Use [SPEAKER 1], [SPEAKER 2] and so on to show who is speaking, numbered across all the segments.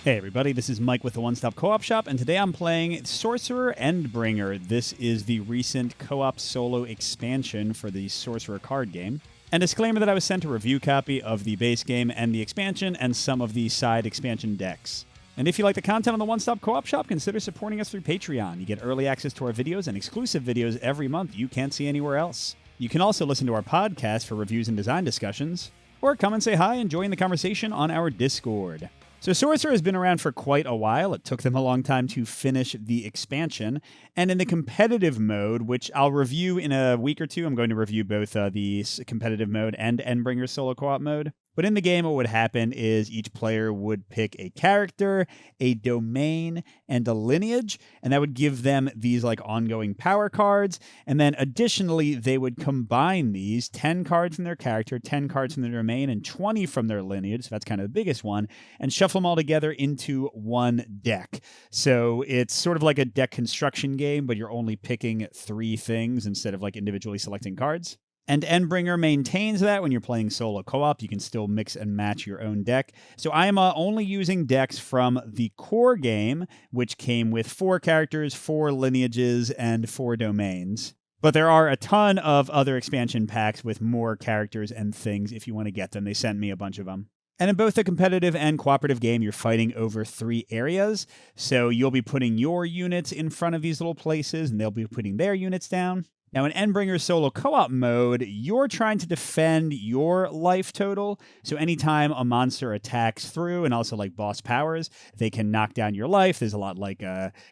[SPEAKER 1] Hey everybody, this is Mike with the One Stop Co-op Shop, and today I'm playing Sorcerer Endbringer. This is the recent co-op solo expansion for the Sorcerer card game. And disclaimer that I was sent a review copy of the base game and the expansion and some of the side expansion decks. And if you like the content on the One Stop Co-op Shop, consider supporting us through Patreon. You get early access to our videos and exclusive videos every month you can't see anywhere else. You can also listen to our podcast for reviews and design discussions, or come and say hi and join the conversation on our Discord. So Sorcerer has been around for quite a while. It took them a long time to finish the expansion. And in the competitive mode, which I'll review in a week or two, I'm going to review both the competitive mode and Endbringer solo co-op mode. But in the game, what would happen is each player would pick a character, a domain, and a lineage, and that would give them these like ongoing power cards. And then additionally, they would combine these 10 cards from their character, 10 cards from their domain, and 20 from their lineage. So that's kind of the biggest one, and shuffle them all together into one deck. So it's sort of like a deck construction game, but you're only picking 3 things instead of like individually selecting cards. And Endbringer maintains that when you're playing solo co-op, you can still mix and match your own deck. So I am only using decks from the core game, which came with 4 characters, 4 lineages, and 4 domains. But there are a ton of other expansion packs with more characters and things if you want to get them. They sent me a bunch of them. And in both the competitive and cooperative game, you're fighting over 3 areas. So you'll be putting your units in front of these little places, and they'll be putting their units down. Now, in Endbringer solo co-op mode, you're trying to defend your life total. So anytime a monster attacks through, and also like boss powers, they can knock down your life. There's a lot like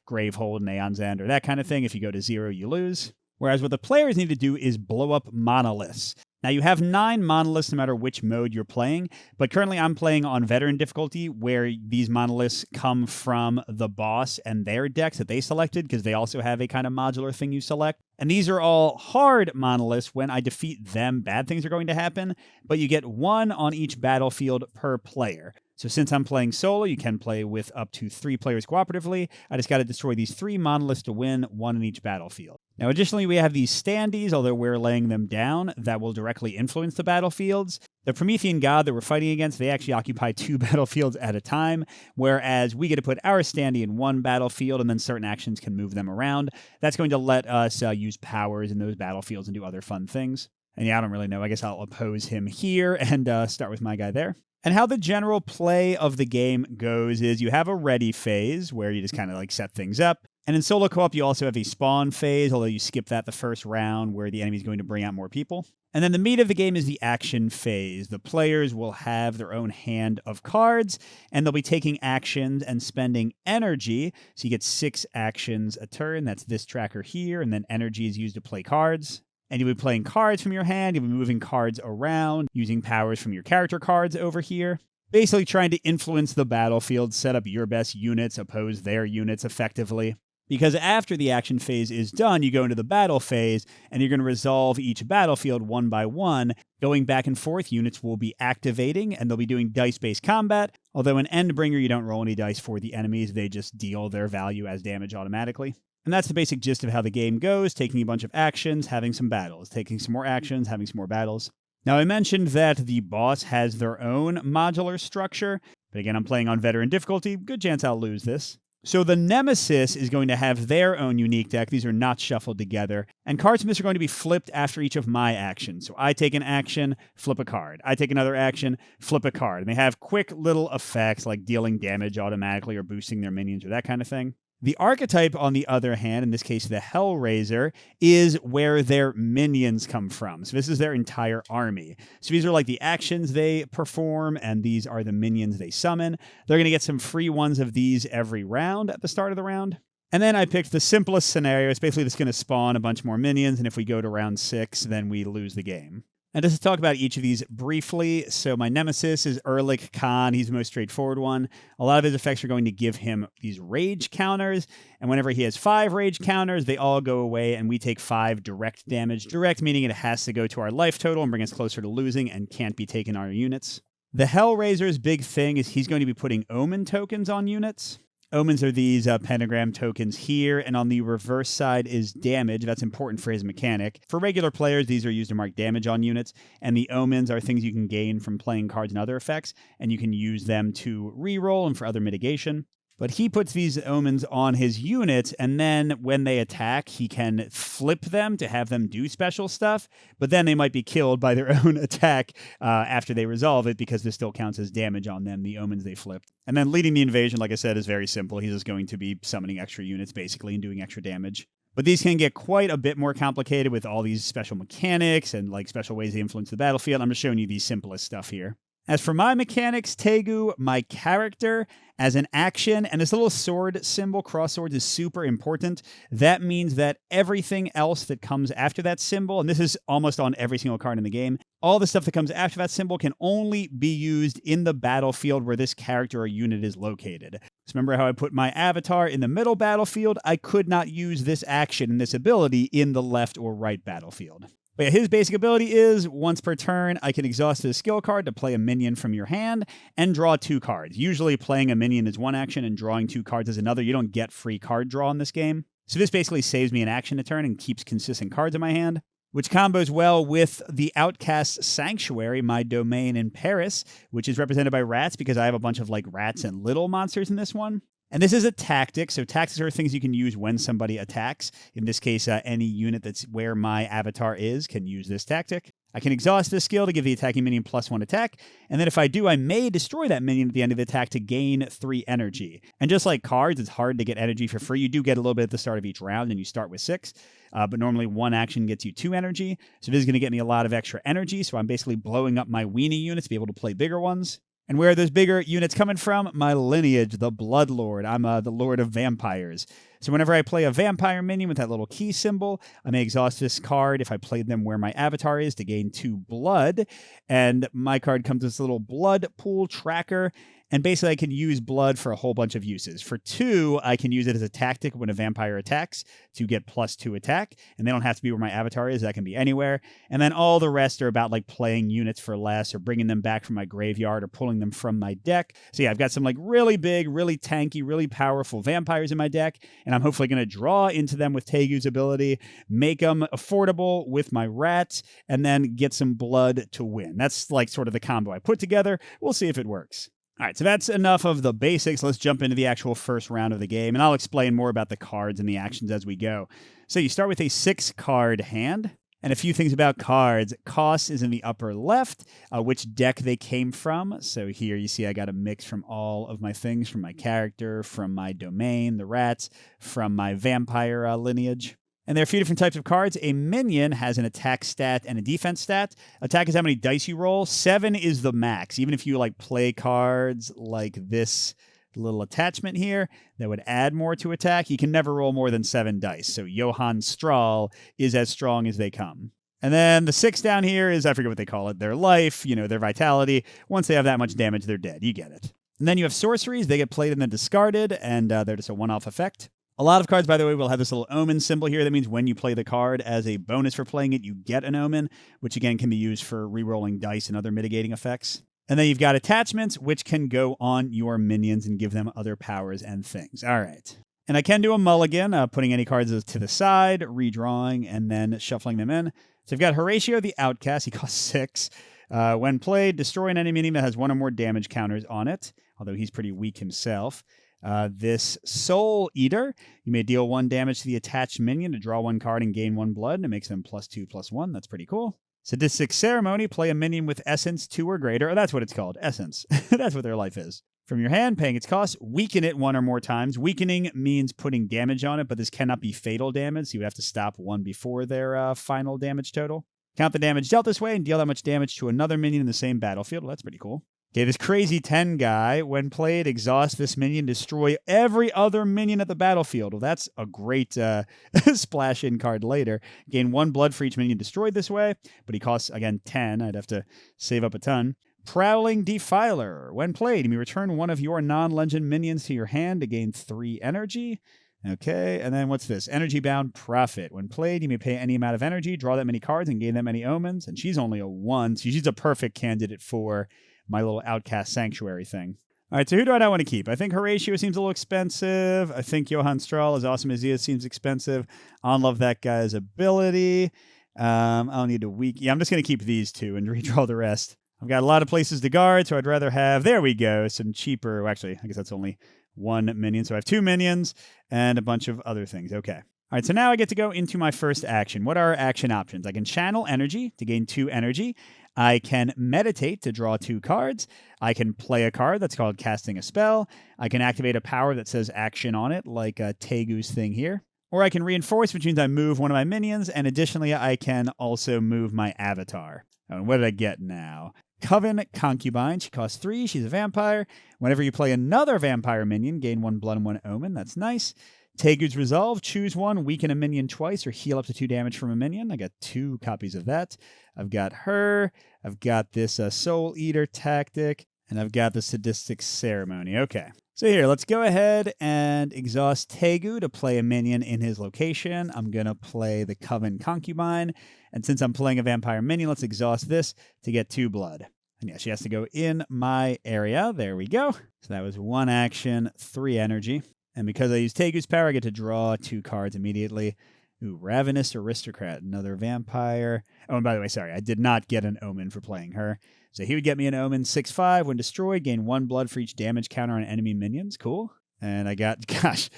[SPEAKER 1] Gravehold and Aeon's End or that kind of thing. If you go to 0, you lose. Whereas what the players need to do is blow up monoliths. Now, you have 9 monoliths no matter which mode you're playing, but currently I'm playing on veteran difficulty where these monoliths come from the boss and their decks that they selected because they also have a kind of modular thing you select. And these are all hard monoliths. When I defeat them, bad things are going to happen, but you get 1 on each battlefield per player. So since I'm playing solo, you can play with up to 3 players cooperatively. I just got to destroy these 3 monoliths to win, 1 in each battlefield. Now, additionally, we have these standees, although we're laying them down, that will directly influence the battlefields. The Promethean god that we're fighting against, they actually occupy 2 battlefields at a time, whereas we get to put our standee in 1 battlefield, and then certain actions can move them around. That's going to let us use powers in those battlefields and do other fun things. And yeah, I don't really know. I guess I'll oppose him here and start with my guy there. And how the general play of the game goes is you have a ready phase where you just kind of like set things up. And in solo co-op, you also have a spawn phase, although you skip that the first round where the enemy is going to bring out more people. And then the meat of the game is the action phase. The players will have their own hand of cards, and they'll be taking actions and spending energy. So you get 6 actions a turn. That's this tracker here. And then energy is used to play cards. And you'll be playing cards from your hand. You'll be moving cards around, using powers from your character cards over here. Basically trying to influence the battlefield, set up your best units, oppose their units effectively. Because after the action phase is done, you go into the battle phase, and you're going to resolve each battlefield one by one. Going back and forth, units will be activating, and they'll be doing dice-based combat. Although in Endbringer, you don't roll any dice for the enemies. They just deal their value as damage automatically. And that's the basic gist of how the game goes, taking a bunch of actions, having some battles, taking some more actions, having some more battles. Now, I mentioned that the boss has their own modular structure, but again, I'm playing on veteran difficulty. Good chance I'll lose this. So the Nemesis is going to have their own unique deck. These are not shuffled together. And cards from this are going to be flipped after each of my actions. So I take an action, flip a card. I take another action, flip a card. And they have quick little effects like dealing damage automatically or boosting their minions or that kind of thing. The archetype, on the other hand, in this case the Hellraiser, is where their minions come from. So this is their entire army. So these are like the actions they perform, and these are the minions they summon. They're going to get some free ones of these every round at the start of the round. And then I picked the simplest scenario. It's basically just going to spawn a bunch more minions, and if we go to round 6, then we lose the game. And just to talk about each of these briefly, so my Nemesis is Erlich Khan. He's the most straightforward one. A lot of his effects are going to give him these rage counters, and whenever he has 5 rage counters, they all go away, and we take 5 direct damage. Direct meaning it has to go to our life total and bring us closer to losing and can't be taken on our units. The Hellraiser's big thing is he's going to be putting Omen tokens on units. Omens are these pentagram tokens here, and on the reverse side is damage. That's important for his mechanic. For regular players, these are used to mark damage on units, and the omens are things you can gain from playing cards and other effects, and you can use them to reroll and for other mitigation. But he puts these omens on his units, and then when they attack, he can flip them to have them do special stuff, but then they might be killed by their own attack after they resolve it, because this still counts as damage on them, the omens they flipped. And then leading the invasion, like I said, is very simple. He's just going to be summoning extra units, basically, and doing extra damage. But these can get quite a bit more complicated with all these special mechanics and like special ways they influence the battlefield. I'm just showing you the simplest stuff here. As for my mechanics, Tegu, my character, as an action, and this little sword symbol, cross swords, is super important. That means that everything else that comes after that symbol, and this is almost on every single card in the game, all the stuff that comes after that symbol can only be used in the battlefield where this character or unit is located. So remember how I put my avatar in the middle battlefield? I could not use this action and this ability in the left or right battlefield. But yeah, his basic ability is, once per turn, I can exhaust his skill card to play a minion from your hand and draw 2 cards. Usually playing a minion is one action and drawing 2 cards is another. You don't get free card draw in this game. So this basically saves me an action a turn and keeps consistent cards in my hand, which combos well with the Outcast Sanctuary, my domain in Paris, which is represented by rats because I have a bunch of like rats and little monsters in this one. And this is a tactic, so tactics are things you can use when somebody attacks. In this case, any unit that's where my avatar is can use this tactic. I can exhaust this skill to give the attacking minion +1 attack, and then if I do, I may destroy that minion at the end of the attack to gain 3 energy. And just like cards, it's hard to get energy for free. You do get a little bit at the start of each round, and you start with 6, but normally 1 action gets you 2 energy. So this is going to get me a lot of extra energy, so I'm basically blowing up my weenie units to be able to play bigger ones. And where are those bigger units coming from? My lineage, the Blood Lord. I'm the Lord of Vampires. So whenever I play a vampire minion with that little key symbol, I may exhaust this card if I played them where my avatar is to gain 2 blood. And my card comes with this little blood pool tracker. And basically, I can use blood for a whole bunch of uses. For 2, I can use it as a tactic when a vampire attacks to get +2 attack. And they don't have to be where my avatar is. That can be anywhere. And then all the rest are about like playing units for less or bringing them back from my graveyard or pulling them from my deck. So yeah, I've got some like really big, really tanky, really powerful vampires in my deck. And I'm hopefully going to draw into them with Tegu's ability, make them affordable with my rats, and then get some blood to win. That's like sort of the combo I put together. We'll see if it works. All right, so that's enough of the basics. Let's jump into the actual first round of the game, and I'll explain more about the cards and the actions as we go. So you start with a 6-card hand, and a few things about cards. Cost is in the upper left, which deck they came from. So here you see I got a mix from all of my things, from my character, from my domain, the rats, from my vampire lineage. And there are a few different types of cards. A minion has an attack stat and a defense stat. Attack is how many dice you roll. 7 is the max. Even if you like play cards like this little attachment here that would add more to attack, you can never roll more than 7 dice. So Johann Strahl is as strong as they come. And then the 6 down here is, I forget what they call it, their life, their vitality. Once they have that much damage, they're dead. You get it. And then you have sorceries. They get played and then discarded, and they're just a one-off effect. A lot of cards, by the way, will have this little omen symbol here. That means when you play the card as a bonus for playing it, you get an omen, which again can be used for re-rolling dice and other mitigating effects. And then you've got attachments, which can go on your minions and give them other powers and things. All right. And I can do a mulligan, putting any cards to the side, redrawing, and then shuffling them in. So I've got Horatio the Outcast. He costs 6. When played, destroy an enemy minion that has 1 or more damage counters on it, although he's pretty weak himself. This Soul Eater, you may deal 1 damage to the attached minion to draw 1 card and gain 1 blood, and it makes them +2/+1. That's pretty cool. Sadistic Ceremony, play a minion with essence 2 or greater. Oh, that's what it's called, essence. That's what their life is. From your hand, paying its cost, weaken it 1 or more times. Weakening means putting damage on it, but this cannot be fatal damage, so you have to stop 1 before their final damage total. Count the damage dealt this way and deal that much damage to another minion in the same battlefield. Well, that's pretty cool. Okay, this crazy 10 guy, when played, exhaust this minion, destroy every other minion at the battlefield. Well, that's a great splash-in card later. Gain 1 blood for each minion destroyed this way, but he costs, again, 10. I'd have to save up a ton. Prowling Defiler. When played, you may return 1 of your non-legend minions to your hand to gain 3 energy. Okay, and then what's this? Energy-bound Prophet. When played, you may pay any amount of energy, draw that many cards, and gain that many omens. And she's only a 1, so she's a perfect candidate for my little Outcast Sanctuary thing. All right, so who do I not want to keep? I think Horatio seems a little expensive. I think Johann Strahl, as awesome as he is, seems expensive. I don't love that guy's ability. I don't need to weak. Yeah, I'm just going to keep these two and redraw the rest. I've got a lot of places to guard, so I'd rather have, there we go, some cheaper. Well, actually, I guess that's only one minion. So I have 2 minions and a bunch of other things. Okay. All right, so now I get to go into my first action. What are our action options? I can channel energy to gain 2 energy. I can meditate to draw 2 cards. I can play a card that's called casting a spell. I can activate a power that says action on it, like a Tegu's thing here. Or I can reinforce, which means I move one of my minions, and additionally, I can also move my avatar. And what did I get now? Coven Concubine. She costs 3. She's a vampire. Whenever you play another vampire minion, gain 1 blood and 1 omen. That's nice. Tegu's Resolve. Choose one, weaken a minion twice, or heal up to 2 damage from a minion. I got 2 copies of that. I've got her. I've got this Soul Eater tactic. And I've got the Sadistic Ceremony. Okay. So here, let's go ahead and exhaust Tegu to play a minion in his location. I'm going to play the Coven Concubine. And since I'm playing a vampire minion, let's exhaust this to get 2 blood. And yeah, she has to go in my area. There we go. So that was 1 action, 3 energy. And because I use Tegu's power, I get to draw 2 cards immediately. Ooh, Ravenous Aristocrat, another vampire. Oh, and by the way, sorry, I did not get an omen for playing her. So he would get me an omen 6/5. When destroyed, gain 1 blood for each damage counter on enemy minions. Cool. And I got, gosh,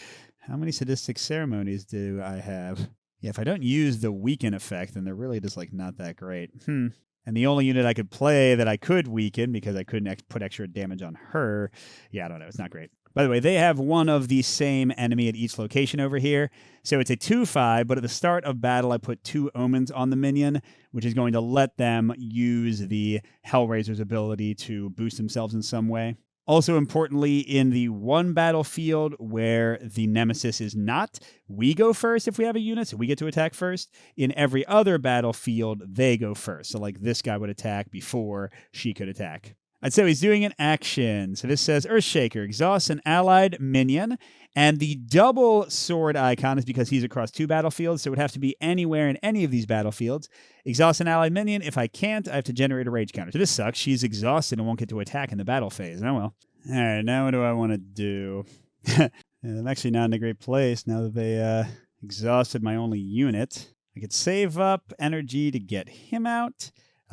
[SPEAKER 1] how many Sadistic Ceremonies do I have? Yeah, if I don't use the weaken effect, then they're really just like not that great. And the only unit I could play that I could weaken because I couldn't put extra damage on her, yeah, I don't know. It's not great. By the way, they have one of the same enemy at each location over here. So it's a 2/5, but at the start of battle, I put 2 omens on the minion, which is going to let them use the Hellraiser's ability to boost themselves in some way. Also importantly, in the one battlefield where the Nemesis is not, we go first if we have a unit, so we get to attack first. In every other battlefield, they go first. So like this guy would attack before she could attack. I'd say he's doing an action. So this says Earthshaker, exhausts an allied minion. And the double sword icon is because he's across 2 battlefields, so it would have to be anywhere in any of these battlefields. Exhaust an allied minion. If I can't, I have to generate a rage counter. So this sucks. She's exhausted and won't get to attack in the battle phase. Oh well. All right, now what do I want to do? I'm actually not in a great place now that they exhausted my only unit. I could save up energy to get him out.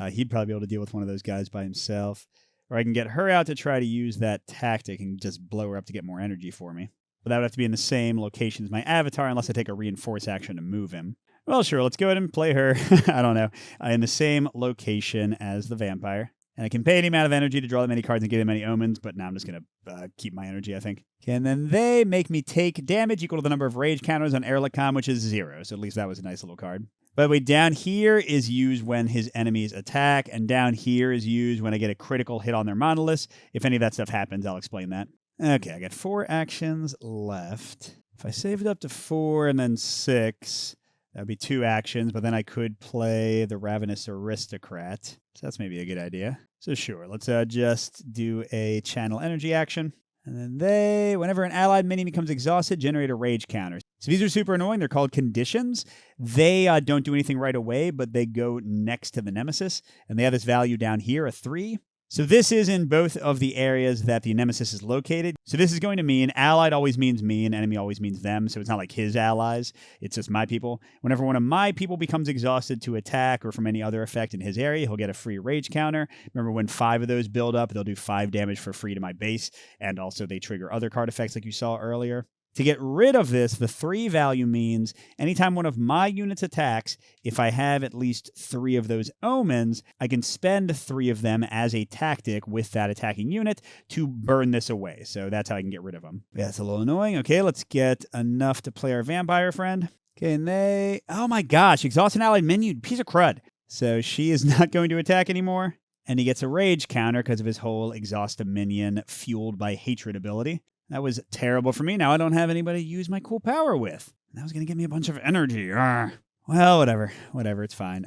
[SPEAKER 1] He'd probably be able to deal with one of those guys by himself. Or I can get her out to try to use that tactic and just blow her up to get more energy for me. But that would have to be in the same location as my avatar unless I take a reinforce action to move him. Well, sure, let's go ahead and play her, I don't know, in the same location as the vampire. And I can pay any amount of energy to draw them many cards and give them many omens, but now I'm just going to keep my energy, I think. Okay, and then they make me take damage equal to the number of rage counters on Erlikon, which is 0. So at least that was a nice little card. By the way, down here is used when his enemies attack, and down here is used when I get a critical hit on their monoliths. If any of that stuff happens, I'll explain that. Okay, I got 4 actions left. If I save it up to 4 and then 6, that would be 2 actions, but then I could play the Ravenous Aristocrat. So that's maybe a good idea. So sure, let's just do a channel energy action. And then whenever an allied minion becomes exhausted, generate a rage counter. So these are super annoying. They're called conditions. They don't do anything right away, but they go next to the Nemesis. And they have this value down here, a 3. So this is in both of the areas that the Nemesis is located. So this is going to mean allied always means me and enemy always means them. So it's not like his allies. It's just my people. Whenever one of my people becomes exhausted to attack or from any other effect in his area, he'll get a free rage counter. Remember when 5 of those build up, they'll do 5 damage for free to my base. And also they trigger other card effects like you saw earlier. To get rid of this, the 3 value means anytime one of my units attacks, if I have at least 3 of those omens, I can spend 3 of them as a tactic with that attacking unit to burn this away. So that's how I can get rid of them. Yeah, that's a little annoying. Okay, let's get enough to play our vampire friend. Okay, and they... Oh my gosh, exhaust an allied minion, piece of crud. So she is not going to attack anymore. And he gets a rage counter because of his whole exhaust a minion fueled by hatred ability. That was terrible for me. Now I don't have anybody to use my cool power with. That was going to give me a bunch of energy. Arrgh. Well, whatever. Whatever, it's fine.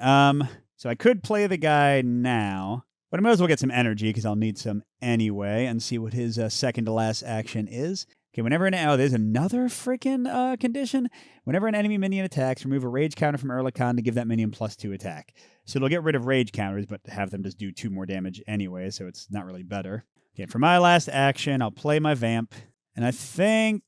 [SPEAKER 1] So I could play the guy now, but I might as well get some energy because I'll need some anyway and see what his second to last action is. Okay, whenever there's another freaking condition. Whenever an enemy minion attacks, remove a rage counter from Erlikon to give that minion +2 attack. So it'll get rid of rage counters, but have them just do 2 more damage anyway, so it's not really better. Okay, for my last action, I'll play my Vamp. And I think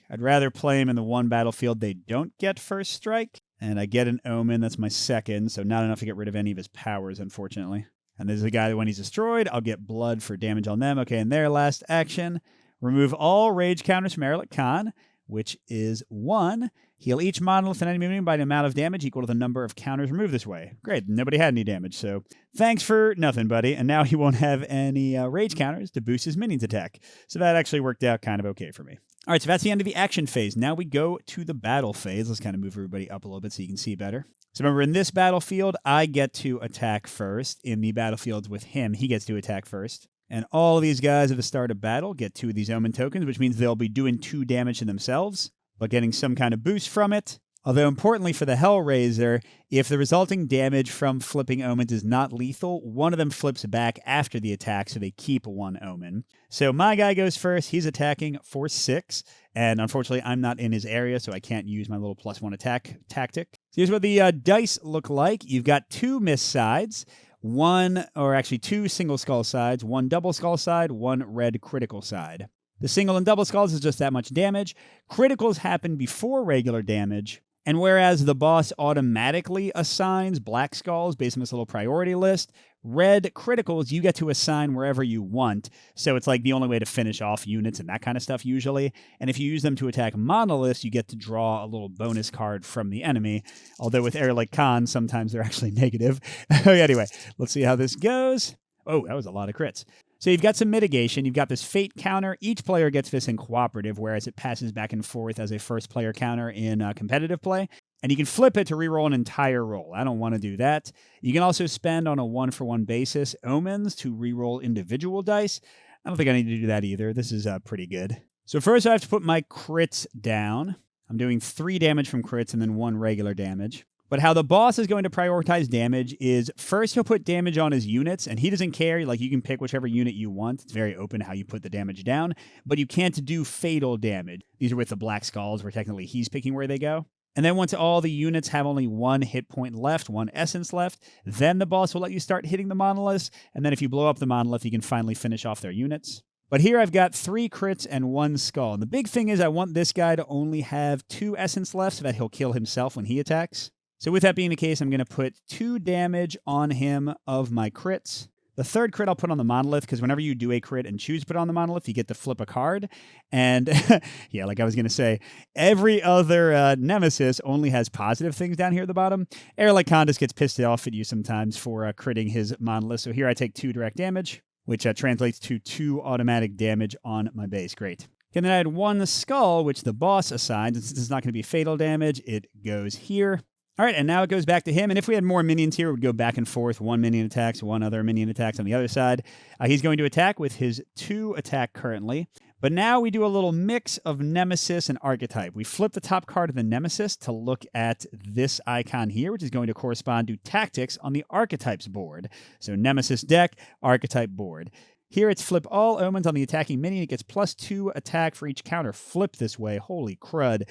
[SPEAKER 1] I'd rather play him in the one battlefield they don't get first strike. And I get an Omen, that's my second, so not enough to get rid of any of his powers, unfortunately. And there's a guy that when he's destroyed, I'll get blood for damage on them. Okay, and their last action, remove all rage counters from Erlich Khan, which is 1. Heal each monolith and enemy minion by an amount of damage equal to the number of counters removed this way. Great, nobody had any damage, so thanks for nothing, buddy. And now he won't have any rage counters to boost his minion's attack. So that actually worked out kind of okay for me. All right, so that's the end of the action phase. Now we go to the battle phase. Let's kind of move everybody up a little bit so you can see better. So remember, in this battlefield, I get to attack first. In the battlefields with him, he gets to attack first. And all of these guys at the start of battle get 2 of these Omen tokens, which means they'll be doing 2 damage to themselves, but getting some kind of boost from it. Although importantly for the Hellraiser, if the resulting damage from flipping Omens is not lethal, one of them flips back after the attack, so they keep 1 Omen. So my guy goes first. He's attacking for 6, and unfortunately I'm not in his area, so I can't use my little +1 attack tactic. So here's what the dice look like. You've got 2 miss sides, 2 single skull sides, 1 double skull side, 1 red critical side. The single and double skulls is just that much damage. Criticals happen before regular damage. And whereas the boss automatically assigns black skulls based on this little priority list, red criticals you get to assign wherever you want. So it's like the only way to finish off units and that kind of stuff usually. And if you use them to attack monoliths, you get to draw a little bonus card from the enemy. Although with Erlich Khan, sometimes they're actually negative. Anyway, let's see how this goes. Oh, that was a lot of crits. So you've got some mitigation. You've got this fate counter. Each player gets this in cooperative, whereas it passes back and forth as a first player counter in competitive play. And you can flip it to reroll an entire roll. I don't want to do that. You can also spend on a 1-for-1 basis Omens to reroll individual dice. I don't think I need to do that either. This is pretty good. So first I have to put my crits down. I'm doing 3 damage from crits and then 1 regular damage. But how the boss is going to prioritize damage is first he'll put damage on his units, and he doesn't care. Like, you can pick whichever unit you want. It's very open how you put the damage down, but you can't do fatal damage. These are with the black skulls where technically he's picking where they go. And then once all the units have only 1 hit point left, 1 essence left, then the boss will let you start hitting the monoliths, and then if you blow up the monolith, you can finally finish off their units. But here I've got 3 crits and 1 skull. And the big thing is I want this guy to only have 2 essence left so that he'll kill himself when he attacks. So with that being the case, I'm going to put 2 damage on him of my crits. The third crit I'll put on the monolith, because whenever you do a crit and choose to put on the monolith, you get to flip a card. And yeah, like I was going to say, every other nemesis only has positive things down here at the bottom. Erlich Khan just gets pissed off at you sometimes for critting his monolith. So here I take 2 direct damage, which translates to 2 automatic damage on my base. Great. And then I had 1 skull, which the boss assigns. And since it's not going to be fatal damage, it goes here. All right, and now it goes back to him. And if we had more minions here, it would go back and forth. 1 minion attacks, 1 other minion attacks on the other side. He's going to attack with his 2 attack currently. But now we do a little mix of Nemesis and Archetype. We flip the top card of the Nemesis to look at this icon here, which is going to correspond to Tactics on the Archetypes board. So Nemesis deck, Archetype board. Here it's flip all omens on the attacking minion. It gets +2 attack for each counter. Flip this way. Holy crud.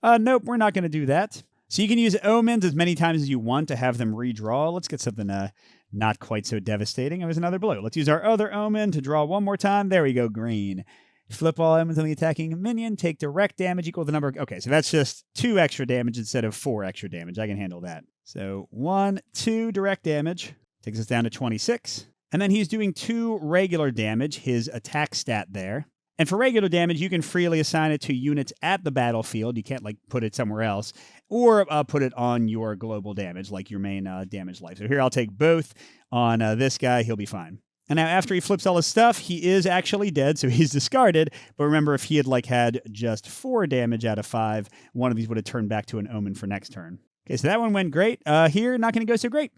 [SPEAKER 1] Nope, we're not going to do that. So you can use omens as many times as you want to have them redraw. Let's get something not quite so devastating. It was another blue. Let's use our other omen to draw 1 more time. There we go, green. Flip all omens on the attacking minion. Take direct damage equal to the number. Okay, so that's just 2 extra damage instead of 4 extra damage. I can handle that. So 1, 2 direct damage. Takes us down to 26. And then he's doing 2 regular damage, his attack stat there. And for regular damage, you can freely assign it to units at the battlefield. You can't, like, put it somewhere else. Or put it on your global damage, like your main damage life. So here I'll take both on this guy. He'll be fine. And now after he flips all his stuff, he is actually dead, so he's discarded. But remember, if he had, like, had just 4 damage out of 5, one of these would have turned back to an omen for next turn. Okay, so that one went great. Here, not going to go so great.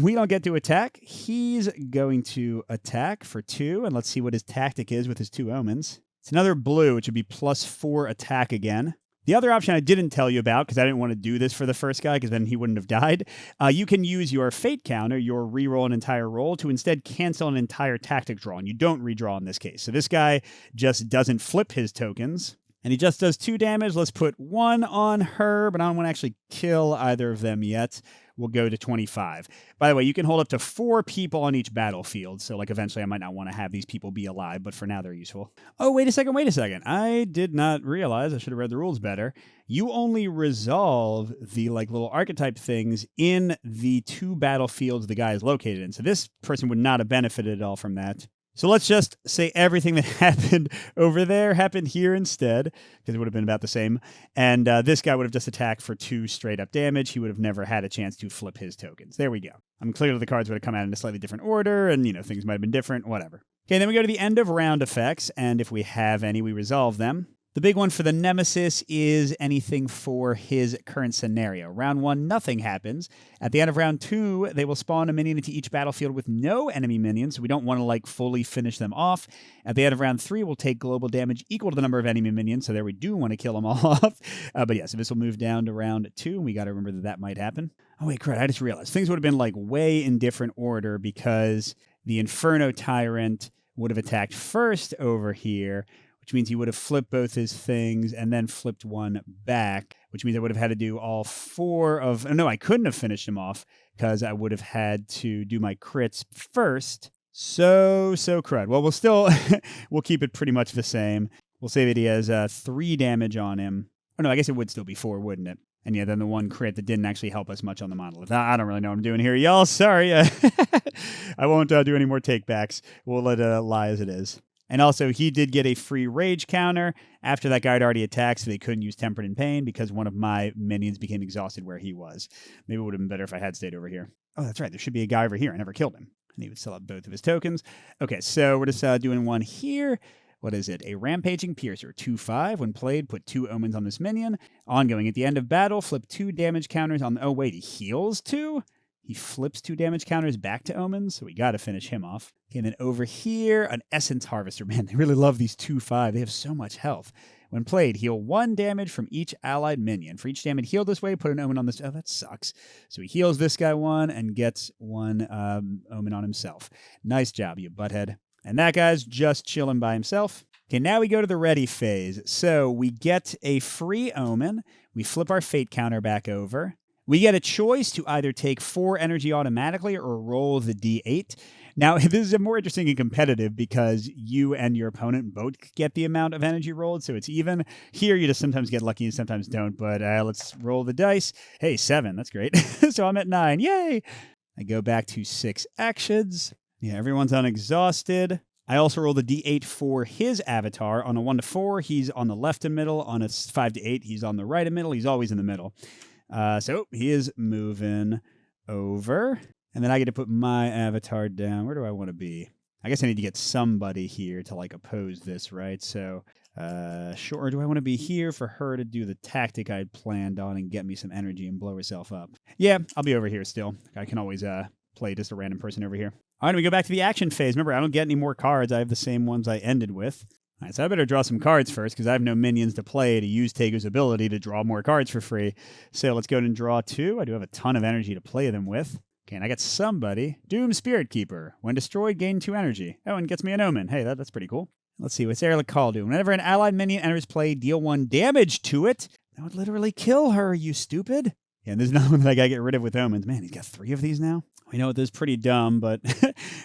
[SPEAKER 1] We don't get to attack. He's going to attack for 2, and let's see what his tactic is with his 2 omens. It's another blue, which would be +4 attack again. The other option I didn't tell you about, because I didn't want to do this for the first guy, because then he wouldn't have died, you can use your fate counter, your reroll an entire roll, to instead cancel an entire tactic draw, and you don't redraw in this case. So this guy just doesn't flip his tokens. And he just does 2 damage. Let's put 1 on her, but I don't want to actually kill either of them yet. will go to 25. By the way, you can hold up to 4 people on each battlefield. So, like, eventually I might not want to have these people be alive, but for now they're useful. Oh, wait a second. I did not realize. I should have read the rules better. You only resolve the, like, little archetype things in the 2 battlefields the guy is located in. So this person would not have benefited at all from that. So let's just say everything that happened over there happened here instead, because it would have been about the same. And this guy would have just attacked for 2 straight up damage. He would have never had a chance to flip his tokens. There we go. I mean, clearly the cards would have come out in a slightly different order, and, things might have been different, whatever. Okay, then we go to the end of round effects, and if we have any, we resolve them. The big one for the Nemesis is anything for his current scenario. Round 1, nothing happens. At the end of round 2, they will spawn a minion into each battlefield with no enemy minions, so we don't want to fully finish them off. At the end of round 3, we'll take global damage equal to the number of enemy minions, so there we do want to kill them all off. But yeah, so this will move down to round 2, and we got to remember that might happen. Oh wait, crud, I just realized. Things would have been way in different order because the Inferno Tyrant would have attacked first over here, which means he would have flipped both his things and then flipped one back, which means I would have had to do all 4 of... No, I couldn't have finished him off because I would have had to do my crits first. So crud. Well, we'll keep it pretty much the same. We'll say that he has 3 damage on him. Oh, no, I guess it would still be 4, wouldn't it? And yeah, then the 1 crit that didn't actually help us much on the monolith. I don't really know what I'm doing here, y'all. Sorry. I won't do any more takebacks. We'll let it lie as it is. And also, he did get a free rage counter after that guy had already attacked, so they couldn't use Tempered in Pain because one of my minions became exhausted where he was. Maybe it would have been better if I had stayed over here. Oh, that's right. There should be a guy over here. I never killed him. And he would still have both of his tokens. Okay, so we're just doing one here. What is it? A Rampaging Piercer. 2/5. When played, put 2 omens on this minion. Ongoing. At the end of battle, flip 2 damage counters on... Oh, wait. He heals 2? He flips 2 damage counters back to omens, so we got to finish him off. Okay, and then over here, an Essence Harvester. Man, they really love these 2/5. They have so much health. When played, heal 1 damage from each allied minion. For each damage healed this way, put an omen on this. Oh, that sucks. So he heals this guy 1 and gets 1 omen on himself. Nice job, you butthead. And that guy's just chilling by himself. Okay, now we go to the ready phase. So we get a free omen. We flip our fate counter back over. We get a choice to either take 4 energy automatically or roll the d8. Now, this is more interesting and competitive because you and your opponent both get the amount of energy rolled, so it's even. Here, you just sometimes get lucky and sometimes don't, but let's roll the dice. Hey, 7, that's great. So I'm at 9, yay! I go back to 6 actions. Yeah, everyone's unexhausted. I also roll the d8 for his avatar. On a 1 to 4, he's on the left and middle. On a 5 to 8, he's on the right and middle. He's always in the middle. So he is moving over. And then I get to put my avatar down. Where do I want to be? I guess I need to get somebody here to oppose this, right? So, sure. Do I want to be here for her to do the tactic I'd planned on and get me some energy and blow herself up? Yeah, I'll be over here still. I can always play just a random person over here. All right, we go back to the action phase. Remember, I don't get any more cards. I have the same ones I ended with. All right, so I better draw some cards first because I have no minions to play to use Tegu's ability to draw more cards for free. So let's go ahead and draw 2. I do have a ton of energy to play them with. Okay, and I got somebody. Doom Spirit Keeper. When destroyed, gain 2 energy. Oh, and gets me an omen. Hey, that's pretty cool. Let's see, what's Erlich Call do? Whenever an allied minion enters play, deal 1 damage to it. That would literally kill her, you stupid. Yeah, and there's another one that I gotta get rid of with omens. Man, he's got 3 of these now. We know this is pretty dumb, but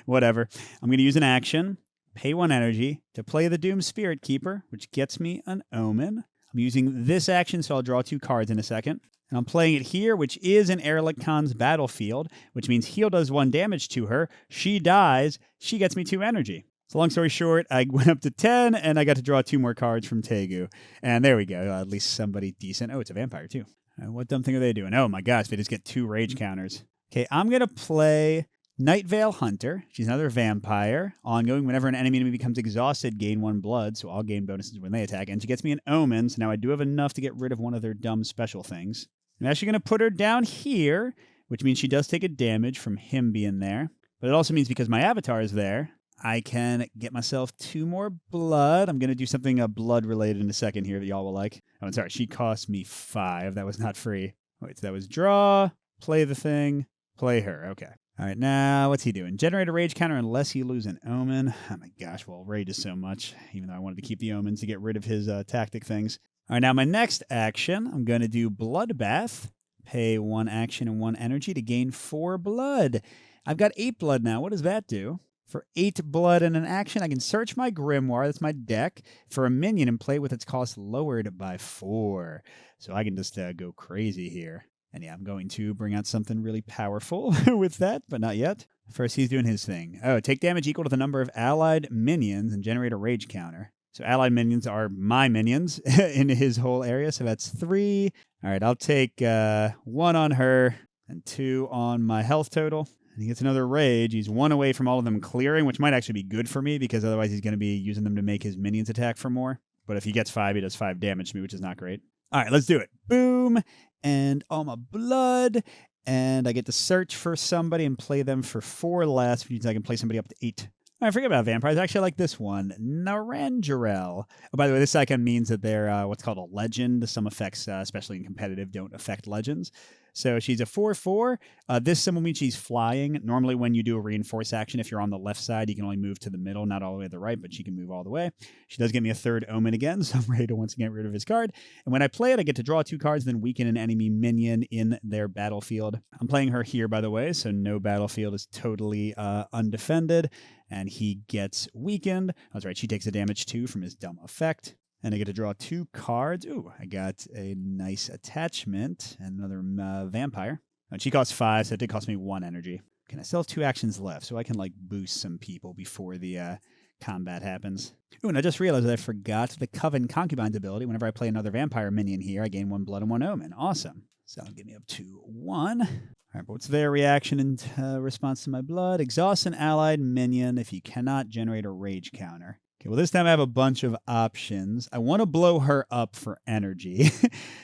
[SPEAKER 1] whatever. I'm gonna use an action. Pay 1 energy to play the Doom Spirit Keeper, which gets me an omen. I'm using this action, so I'll draw 2 cards in a second. And I'm playing it here, which is in Erlich Khan's battlefield, which means heal does 1 damage to her. She dies. She gets me 2 energy. So long story short, I went up to 10, and I got to draw 2 more cards from Tegu. And there we go. At least somebody decent. Oh, it's a vampire, too. What dumb thing are they doing? Oh, my gosh. They just get 2 rage counters. Okay, I'm going to play Night Veil Hunter. She's another vampire. Ongoing, whenever an enemy becomes exhausted, gain 1 blood, so I'll gain bonuses when they attack. And she gets me an omen, so now I do have enough to get rid of one of their dumb special things. I'm actually going to put her down here, which means she does take a damage from him being there. But it also means because my avatar is there, I can get myself 2 more blood. I'm going to do something blood-related in a second here that y'all will like. Oh, and sorry, she cost me 5. That was not free. Wait, so that was draw, play the thing, play her. Okay. All right, now what's he doing? Generate a rage counter unless you lose an omen. Oh my gosh, well, rage is so much, even though I wanted to keep the omens to get rid of his tactic things. All right, now my next action, I'm going to do Bloodbath. pay 1 action and 1 energy to gain 4 blood. I've got 8 blood now. What does that do? For 8 blood and an action, I can search my grimoire, that's my deck, for a minion and play with its cost lowered by 4. So I can just go crazy here. And yeah, I'm going to bring out something really powerful with that, but not yet. First, he's doing his thing. Oh, take damage equal to the number of allied minions and generate a rage counter. So allied minions are my minions in his whole area, so that's 3. All right, I'll take 1 on her and 2 on my health total. And he gets another rage. He's 1 away from all of them clearing, which might actually be good for me because otherwise he's going to be using them to make his minions attack for more. But if he gets 5, he does 5 damage to me, which is not great. All right, let's do it. Boom. And all my blood. And I get to search for somebody and play them for 4 less, which means I can play somebody up to 8. I forget about vampires. Actually, I like this one, Naranjarel. Oh, by the way, this icon means that they're what's called a legend. Some effects, especially in competitive, don't affect legends. So she's a 4/4. This symbol means she's flying. Normally, when you do a reinforce action, if you're on the left side, you can only move to the middle, not all the way to the right, but she can move all the way. She does get me a 3rd omen again, so I'm ready to once again get rid of his card. And when I play it, I get to draw 2 cards, then weaken an enemy minion in their battlefield. I'm playing her here, by the way, so no battlefield is totally undefended. And he gets weakened. That's right, she takes a damage too from his dumb effect. And I get to draw 2 cards. Ooh, I got a nice attachment and another vampire. And she costs 5, so it did cost me 1 energy. Okay, I still have 2 actions left, so I can like boost some people before the combat happens. Ooh, and I just realized that I forgot the Coven Concubine's ability. Whenever I play another vampire minion here, I gain 1 blood and 1 omen. Awesome. So that'll get me up to 1. All right, but what's their reaction in response to my blood? Exhaust an allied minion if you cannot generate a rage counter. Okay, well, this time I have a bunch of options. I want to blow her up for energy.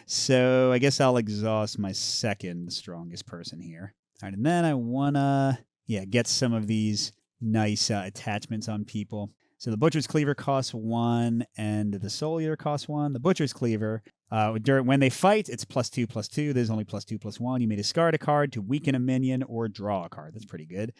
[SPEAKER 1] So I guess I'll exhaust my 2nd strongest person here. All right, and then I want to, get some of these nice attachments on people. So the Butcher's Cleaver costs 1, and the Soul Eater costs 1. The Butcher's Cleaver, when they fight, it's +2/+2. There's only +2/+1. You may discard a card to weaken a minion or draw a card. That's pretty good.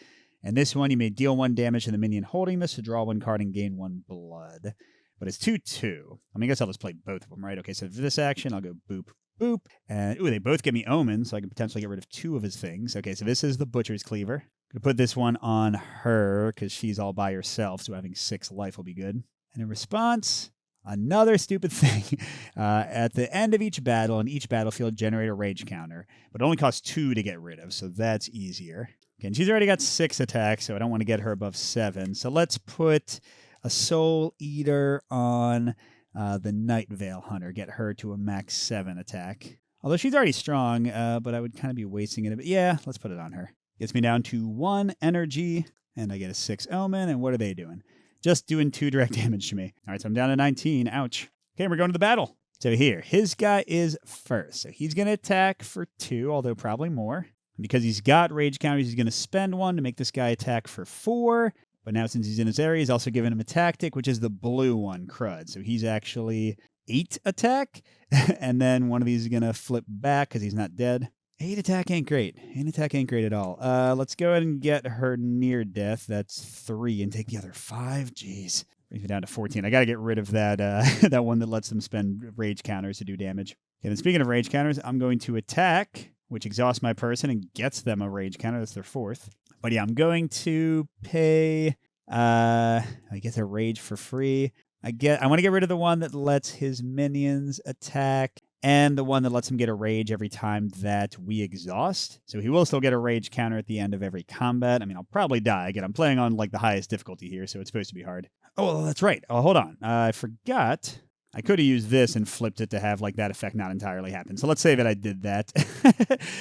[SPEAKER 1] And this one, you may deal 1 damage to the minion holding this to draw 1 card and gain 1 blood. But it's 2/2. I guess I'll just play both of them, right? Okay, so for this action, I'll go boop, boop. And, ooh, they both give me omens, so I can potentially get rid of 2 of his things. Okay, so this is the Butcher's Cleaver. I'm going to put this one on her because she's all by herself, so having 6 life will be good. And in response, another stupid thing. At the end of each battle, in each battlefield, generate a rage counter. But it only costs 2 to get rid of, so that's easier. Okay, and she's already got 6 attacks, so I don't want to get her above 7. So let's put a Soul Eater on the Night Veil Hunter. Get her to a max 7 attack. Although she's already strong, but I would kind of be wasting it a bit. Yeah, let's put it on her. Gets me down to 1 energy, and I get a 6 omen. And what are they doing? Just doing 2 direct damage to me. All right, so I'm down to 19. Ouch. Okay, we're going to the battle. So here, his guy is first. So he's going to attack for 2, although probably more. Because he's got rage counters, he's going to spend 1 to make this guy attack for 4. But now since he's in his area, he's also given him a tactic, which is the blue one, Crud. So he's actually 8 attack. And then one of these is going to flip back because he's not dead. 8 attack ain't great. 8 attack ain't great at all. Let's go ahead and get her near death. That's 3. And take the other 5. Jeez. Brings me down to 14. I got to get rid of that that one that lets them spend rage counters to do damage. Okay, then speaking of rage counters, I'm going to attack, which exhausts my person and gets them a rage counter. That's their 4th. But yeah, I'm going to pay, I get their rage for free. I want to get rid of the one that lets his minions attack and the one that lets him get a rage every time that we exhaust. So he will still get a rage counter at the end of every combat. I'll probably die. Again, I'm playing on like the highest difficulty here, so it's supposed to be hard. Oh, that's right. Oh, hold on. I forgot. I could have used this and flipped it to have like that effect not entirely happen. So let's say that I did that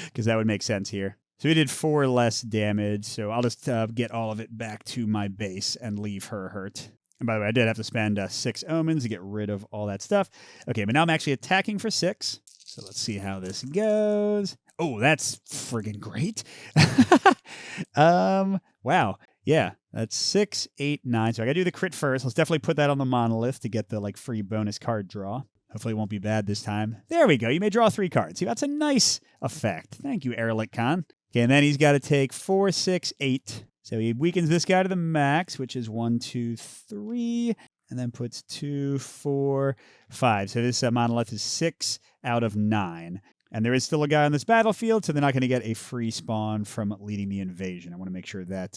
[SPEAKER 1] because that would make sense here. So he did 4 less damage. So I'll just get all of it back to my base and leave her hurt. And by the way, I did have to spend 6 omens to get rid of all that stuff. Okay, but now I'm actually attacking for 6. So let's see how this goes. Oh, that's friggin' great. Wow. Yeah, that's 6, 8, 9. So I got to do the crit first. Let's definitely put that on the monolith to get the like free bonus card draw. Hopefully it won't be bad this time. There we go. You may draw 3 cards. See, that's a nice effect. Thank you, Erlich Khan. Okay, and then he's got to take 4, 6, 8. So he weakens this guy to the max, which is 1, 2, 3, and then puts 2, 4, 5. So this monolith is 6 out of 9. And there is still a guy on this battlefield, so they're not going to get a free spawn from leading the invasion. I want to make sure that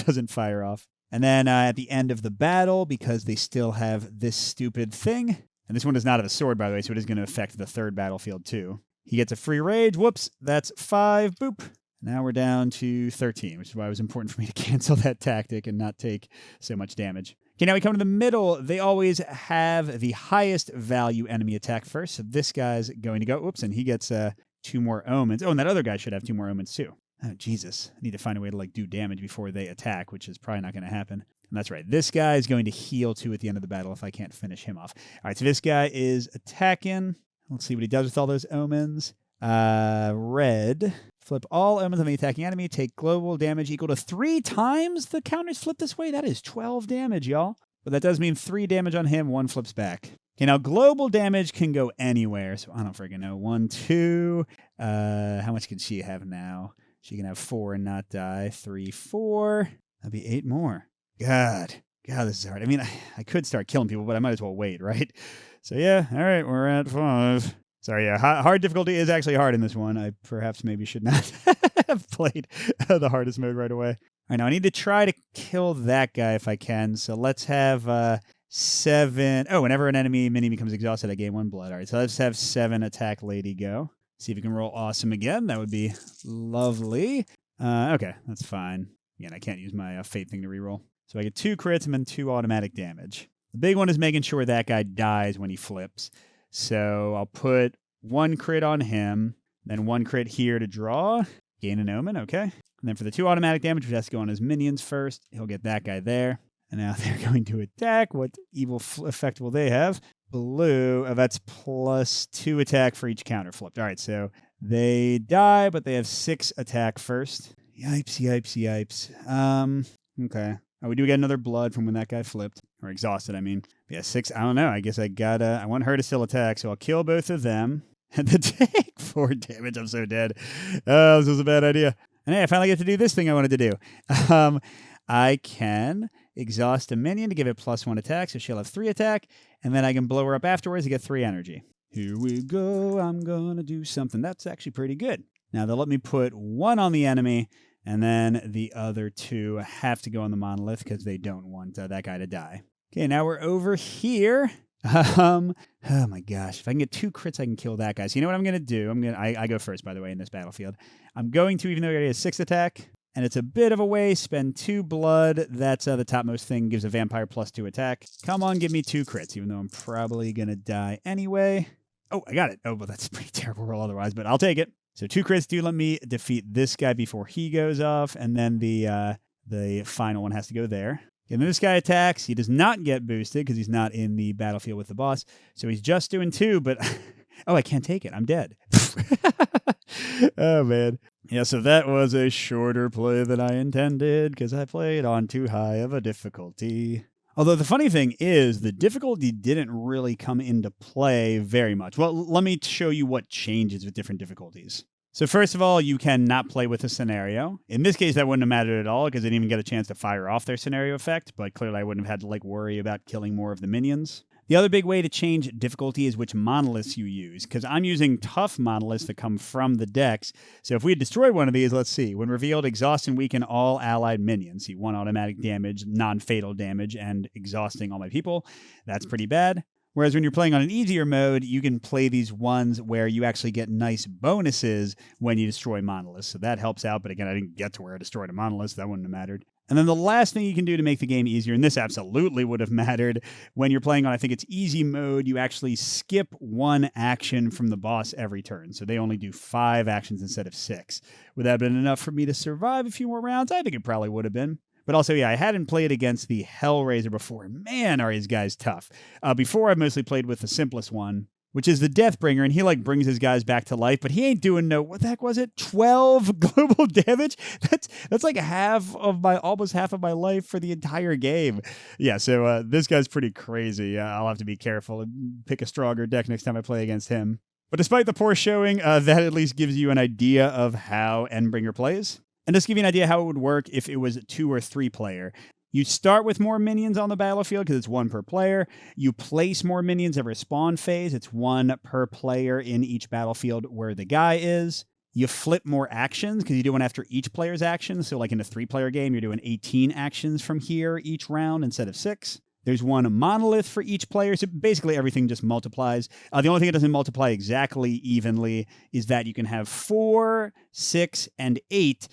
[SPEAKER 1] doesn't fire off. And then at the end of the battle, because they still have this stupid thing, and this one does not have a sword, by the way, so it is going to affect the third battlefield too. He gets a free rage. Whoops, that's 5. Boop. Now we're down to 13, which is why it was important for me to cancel that tactic and not take so much damage. Okay, now we come to the middle. They always have the highest value enemy attack first. So this guy's going to go. Oops, and he gets 2 more omens. Oh, and that other guy should have 2 more omens too. Oh, Jesus. I need to find a way to do damage before they attack, which is probably not going to happen. And that's right. This guy is going to heal 2 at the end of the battle if I can't finish him off. All right, so this guy is attacking. Let's see what he does with all those omens. Red. Flip all omens on the attacking enemy. Take global damage equal to 3 times the counters flip this way. That is 12 damage, y'all. But that does mean 3 damage on him. 1 flips back. Okay, now global damage can go anywhere. So I don't freaking know. 1, 2. How much can she have now? She can have 4 and not die. 3, 4. That'd be 8 more. God, this is hard. I mean, I could start killing people, but I might as well wait, right? So yeah, all right, we're at 5. Sorry, yeah, hard difficulty is actually hard in this one. I perhaps maybe should not have played the hardest mode right away. All right, now I need to try to kill that guy if I can. So let's have 7. Oh, whenever an enemy mini becomes exhausted, I gain 1 blood. All right, so let's have 7 attack lady go. See if we can roll awesome again. That would be lovely. Okay, that's fine. Again, I can't use my fate thing to reroll. So I get 2 crits and then 2 automatic damage. The big one is making sure that guy dies when he flips. So I'll put 1 crit on him, then 1 crit here to draw, gain an omen, okay. And then for the 2 automatic damage, which has to go on his minions first, he'll get that guy there. And now they're going to attack. What evil effect will they have? Blue, that's plus 2 attack for each counter flipped. All right, so they die, but they have 6 attack first. Yipes. Okay. Oh, we do get another blood from when that guy flipped. Or exhausted, I mean. Yeah, 6. I don't know. I guess I want her to still attack, so I'll kill both of them. And then take 4 damage. I'm so dead. Oh, this was a bad idea. And hey, I finally get to do this thing I wanted to do. I can exhaust a minion to give it plus 1 attack, so she'll have 3 attack. And then I can blow her up afterwards to get 3 energy. Here we go. I'm going to do something. That's actually pretty good. Now, they'll let me put 1 on the enemy. And then the other 2 have to go on the monolith because they don't want that guy to die. Okay, now we're over here. Oh my gosh. If I can get 2 crits, I can kill that guy. So you know what I'm going to do? I go first, by the way, in this battlefield. I'm going to, even though he has 6 attack, and it's a bit of a waste, spend 2 blood. That's the topmost thing. Gives a vampire plus 2 attack. Come on, give me 2 crits, even though I'm probably going to die anyway. Oh, I got it. Oh, well, that's a pretty terrible roll otherwise, but I'll take it. So 2 crits do let me defeat this guy before he goes off, and then the final one has to go there. And then this guy attacks. He does not get boosted because he's not in the battlefield with the boss. So he's just doing 2, but oh, I can't take it. I'm dead. Oh, man. Yeah, so that was a shorter play than I intended because I played on too high of a difficulty. Although the funny thing is, the difficulty didn't really come into play very much. Well, let me show you what changes with different difficulties. So first of all, you can not play with a scenario. In this case, that wouldn't have mattered at all because they didn't even get a chance to fire off their scenario effect, but clearly I wouldn't have had to worry about killing more of the minions. The other big way to change difficulty is which monoliths you use, because I'm using tough monoliths that come from the decks. So if we destroy one of these, let's see. When revealed, exhaust and weaken all allied minions. See, 1 automatic damage, non-fatal damage, and exhausting all my people. That's pretty bad. Whereas when you're playing on an easier mode, you can play these ones where you actually get nice bonuses when you destroy monoliths. So that helps out, but again, I didn't get to where I destroyed a monolith, so that wouldn't have mattered. And then the last thing you can do to make the game easier, and this absolutely would have mattered, when you're playing on, I think it's easy mode, you actually skip 1 action from the boss every turn. So they only do 5 actions instead of 6. Would that have been enough for me to survive a few more rounds? I think it probably would have been. But also, yeah, I hadn't played against the Hellraiser before. Man, are these guys tough. Before, I've mostly played with the simplest one, which is the Deathbringer, and he brings his guys back to life, but he ain't doing what the heck was it? 12 global damage? That's like almost half of my life for the entire game. Yeah, so this guy's pretty crazy. I'll have to be careful and pick a stronger deck next time I play against him. But despite the poor showing, that at least gives you an idea of how Endbringer plays. And just to give you an idea how it would work if it was 2 or 3 player. You start with more minions on the battlefield because it's 1 per player. You place more minions every spawn phase. It's 1 per player in each battlefield where the guy is. You flip more actions because you do one after each player's action. So like in a 3-player game, you're doing 18 actions from here each round instead of 6. There's 1 monolith for each player, so basically everything just multiplies. The only thing that doesn't multiply exactly evenly is that you can have 4, 6, and 8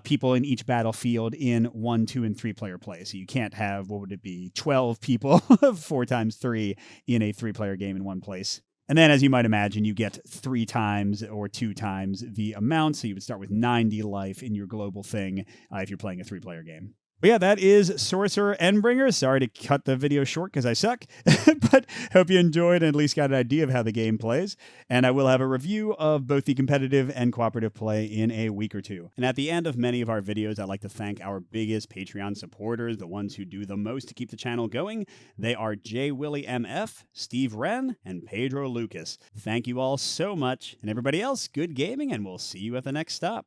[SPEAKER 1] people in each battlefield in 1, 2, and 3-player play. So you can't have, what would it be, 12 people, 4 times 3 in a 3-player game in one place. And then, as you might imagine, you get 3 times or 2 times the amount. So you would start with 90 life in your global thing if you're playing a 3-player game. But yeah, that is Sorcerer Endbringer. Sorry to cut the video short because I suck, but hope you enjoyed and at least got an idea of how the game plays. And I will have a review of both the competitive and cooperative play in a week or 2. And at the end of many of our videos, I'd like to thank our biggest Patreon supporters, the ones who do the most to keep the channel going. They are J. Willie MF, Steve Wren, and Pedro Lucas. Thank you all so much. And everybody else, good gaming, and we'll see you at the next stop.